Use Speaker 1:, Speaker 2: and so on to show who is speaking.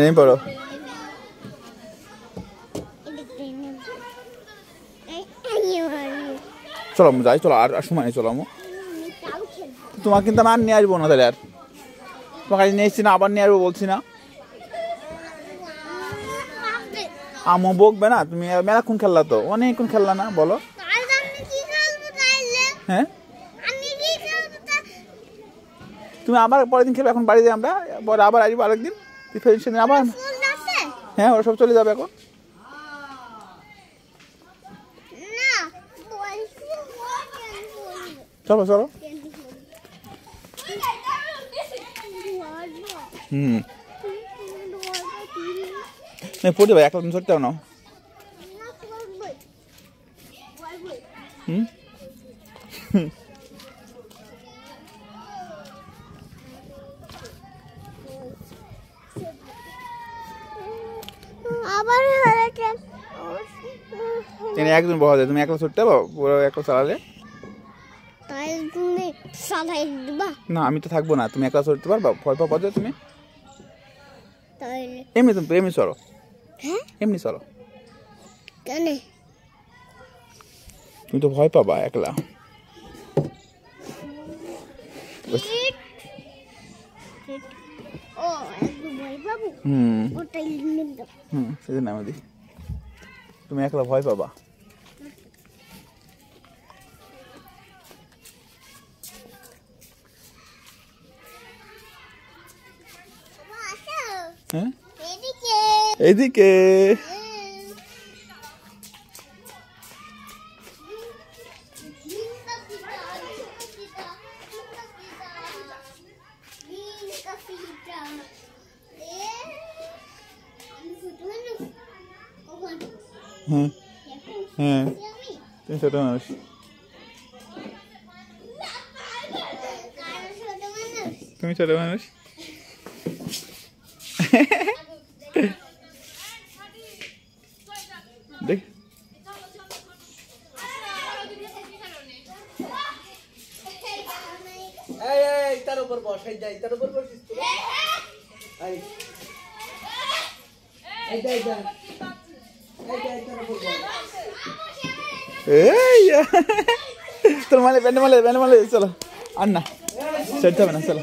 Speaker 1: Name পড়ো। চলো যাই, চলো আর সময় নেই, চলো তোমার কিন্তু আমি আর নিয়ে আসবো না তাহলে, আর তোমার কাছে নিয়ে এসছি না, আবার নিয়ে আসবো বলছি না। আমও বকবে না, তুমি মেলাক্ষণ খেললা তো, অনেকক্ষণ খেললা না, বলো। হ্যাঁ তুমি আবার পরের দিন খেলবে, এখন বাড়ি যাই আমরা, পরে আবার আসবো আরেকদিন, সেদিন আবার। হ্যাঁ ওরা সব চলে যাবে এখন। চলো চলো। পড়ে ভাই, একলা তুমি চড়তেও নাও। একজন বহা যায়, তুমি একলা ছুটতে পারো, পুরো একলা চালালে। না আমি তো থাকবো না, তুমি একলা চড়তে পারবা, ভয় পাবো তুমি। এমনি তুমি এমনি চলো, এমনি চলো, তুমি তো ভয় পাবা একলা। সেদিন আমি দিই, তুমি একলা ভয় পাবা। হ্যাঁ এদিকে হ্যাঁ হ্যাঁ তুমি ছোট মানুষ। তুমি ছোট মানুষ। দেখ
Speaker 2: তার উপর বসাই যাই, তার উপর বসিস তো।
Speaker 1: তোর মালে প্যান্ডে মালে চলো, আর না চড়তে হবে না, চলো।